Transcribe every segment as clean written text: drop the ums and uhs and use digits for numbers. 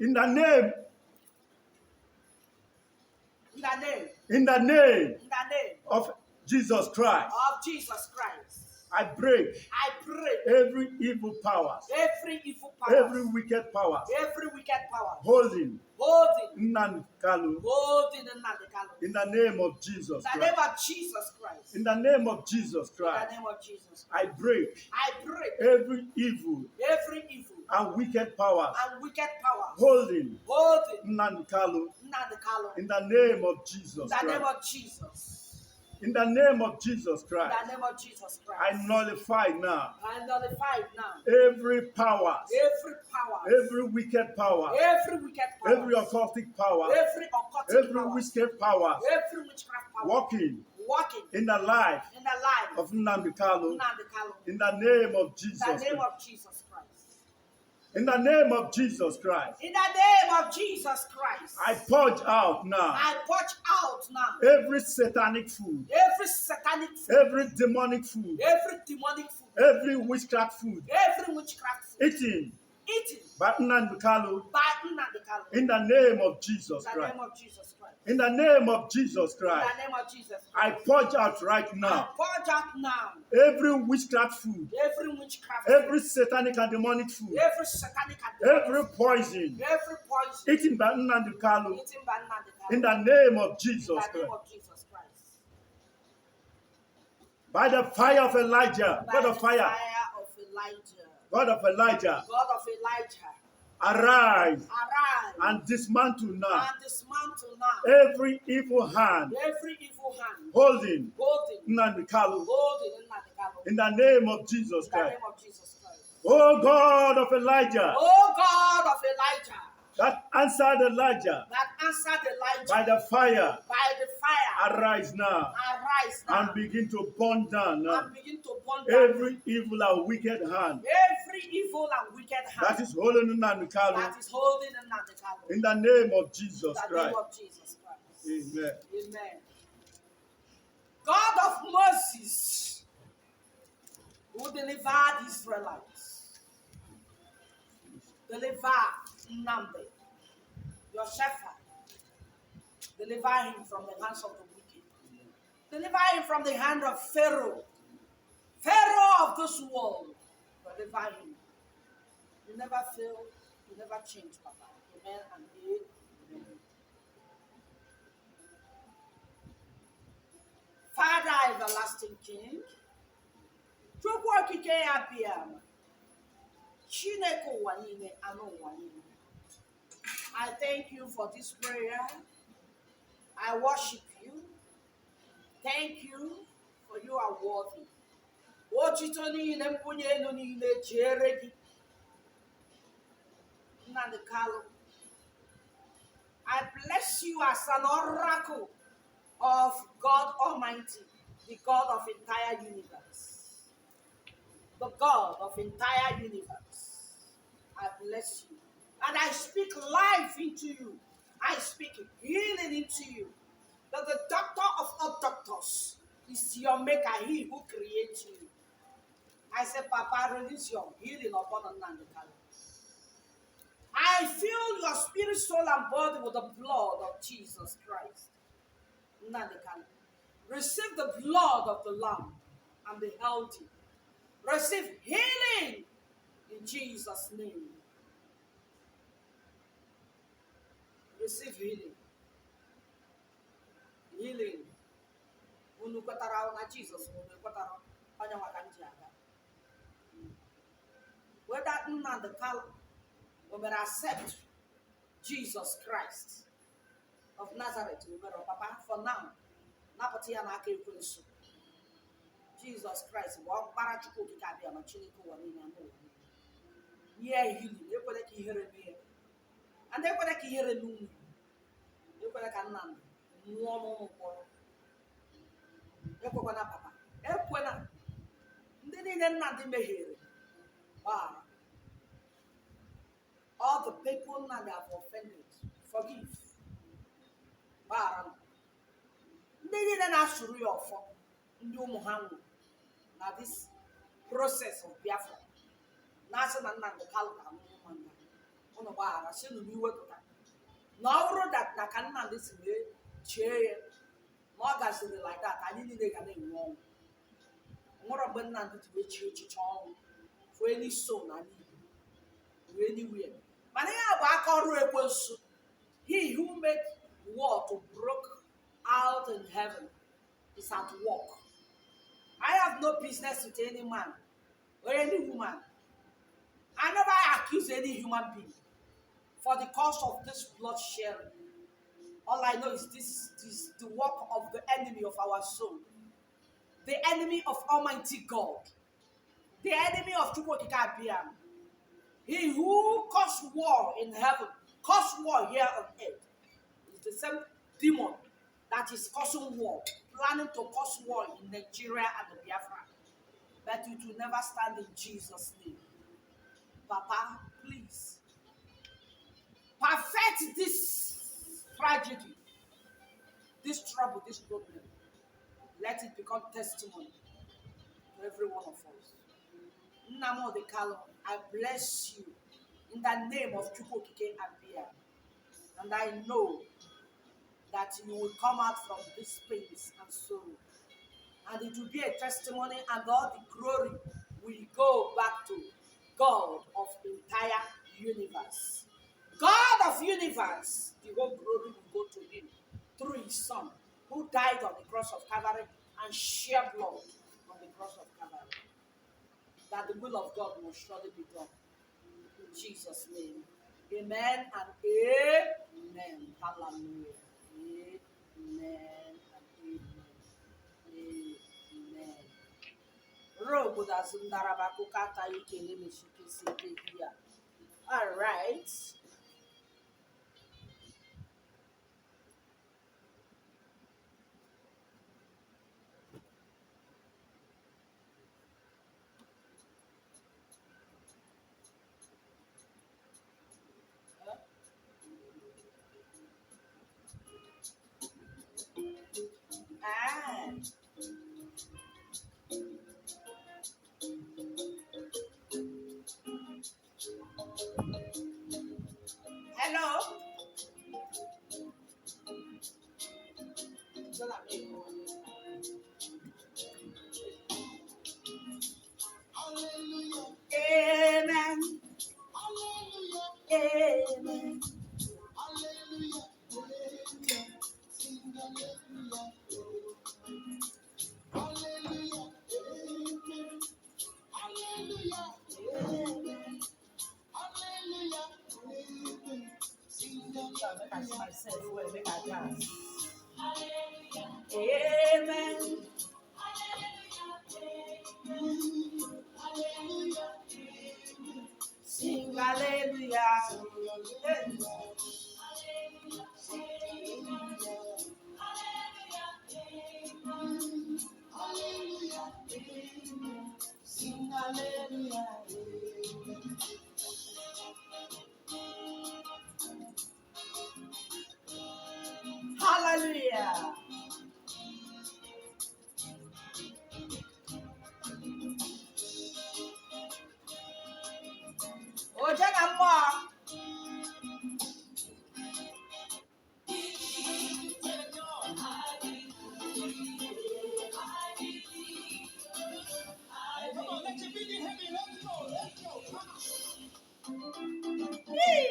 In the name in the name of Jesus Christ, of Jesus Christ, I break every evil power, every wicked power, holding Nnamdi Kanu, in the name of Jesus Christ. In the name of Jesus Christ, I break every evil and wicked power holding Nnamdi Kanu, in the name of Jesus Christ. In the name of Jesus Christ, I nullify now every power, every wicked power, every occultic power, every wicked power walking in the life of Nnamdi Kanu, in the name of Jesus Christ. In the name of Jesus Christ. In the name of Jesus Christ. I purge out now. Every satanic food. Every demonic food. Every witchcraft food. Eaten by Nnamdi Kanu. In the name of Jesus Christ. In the name of Jesus Christ. I purge out right now. Every witchcraft food. Every satanic and demonic food. Every poison. Eaten by Nnamdi Kanu. In the name of Jesus Christ. By the fire of Elijah. God of fire. God of Elijah. Arise and dismantle now every evil hand holding Nnamdi Kanu in the name of Jesus Christ. Oh God of Elijah, that answered Elijah by the fire, arise now and begin to burn down now every evil and wicked hand that is holding Nnamdi Kanu in the name of Jesus Christ. Amen. God of Moses, who delivered Israelites, deliver Nnamdi, your shepherd. Deliver him from the hands of the wicked. Deliver him from the hand of Pharaoh. Pharaoh of this world. Deliver him. You never fail. You never change, Papa. Amen and amen. Father, everlasting King, Chukwu okike ya bịa, Chineke ụwa niile, anụ ụwa niile. I thank you for this prayer. I worship you. Thank you for you are worthy. Otito niile mkpunye elu niile jere gị. Nnamdi Kanu, I bless you as an oracle of God Almighty, the God of entire universe. The God of entire universe. I bless you. And I speak life into you. I speak healing into you. That the doctor of all doctors is your maker, he who creates you. I say, Papa, release your healing upon Nnamdi Kanu. I fill your spirit, soul, and body with the blood of Jesus Christ. Nnamdi Kanu, receive the blood of the Lamb and be healthy. Receive healing in Jesus' name. Receive healing. Healing. Unu kwetara na Jesus, unu kwetara onye nwaka nji aga. Whether Nnamdi Kanu will accept Jesus Christ of Nazareth, Papa, for now, napati ya n'aka ekwensu. Jesus Christ, wa ọkpara Chukwu okike abịa ma Chineke ụwa niile anụ ụwa niile. Nye healing, ekwela ka ihere mee. And ekwela ka ihere n'unu. Ekwela ka Nnamdi nwụọ n'ụlọ mkpọrọ. Ekwekwana Papa. Ekwela. Ndị niile Nnamdi mehiere. Gbaghara. All the people Nnamdi have offended, forgive. Gbaghara. Ndị niile na-asụrụ ya ọfọ. Ndị ụmụ ha nwụrụ na this process of Biafra. Na-asị na Nnamdi Kanu ga-anwụ ụmụnna. ụnụ gbaghara si nụ n'iwepụta na ọ bụrụ na ka Nnamdị si wee chee ya na ọ gaziri like that anyị niile ga na-enwe ọnwụ nwere mgbe Nnamdị ji wee chie echiche ọnwụ for any soul na Igbo or anywhere mana ihe a bụ aka ọrụ ekwensu. He who made war to break out in heaven is at work. I have no business with any man or any woman. I never accuse any human being for the cause of this blood sharing. All I know is this is the work of the enemy of our soul, the enemy of Almighty God, the enemy of Chukwokikabiam. He who caused war in heaven, caused war here on earth, is the same demon that is causing war, planning to cause war in Nigeria and the Biafra. But it will never stand in Jesus' name. Papa, please, perfect this tragedy, this trouble, this problem. Let it become testimony to every one of us. Nnamdi Kanu, I bless you in the name of Chukwokike Abia. And I know that you will come out from this pains and sorrow. And it will be a testimony, and all the glory will go back to God of entire universe. God of universe, the whole glory will go to him through his son, who died on the cross of Calvary and shed blood on the cross of Calvary. That the will of God will surely be done. In Jesus' name. Amen and amen. Hallelujah. Amen and amen. Amen. All right. Hello. Amen. Amen. Myself will make a dance. Amen. Sing hallelujah. Sing hallelujah. Hallelujah. Oh, Janamwa. Come on, let your feet heavy. Let's go. Let's go. Come on.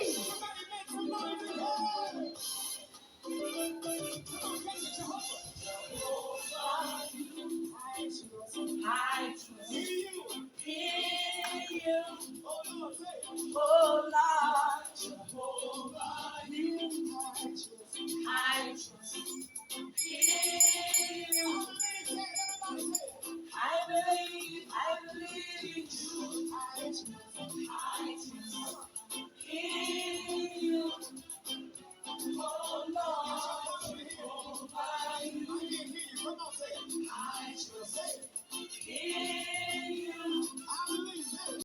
Somebody make some noise in here. Come on, catch it, Jehovah. I trust in you. Oh, Lord, say it. Oh, Lord.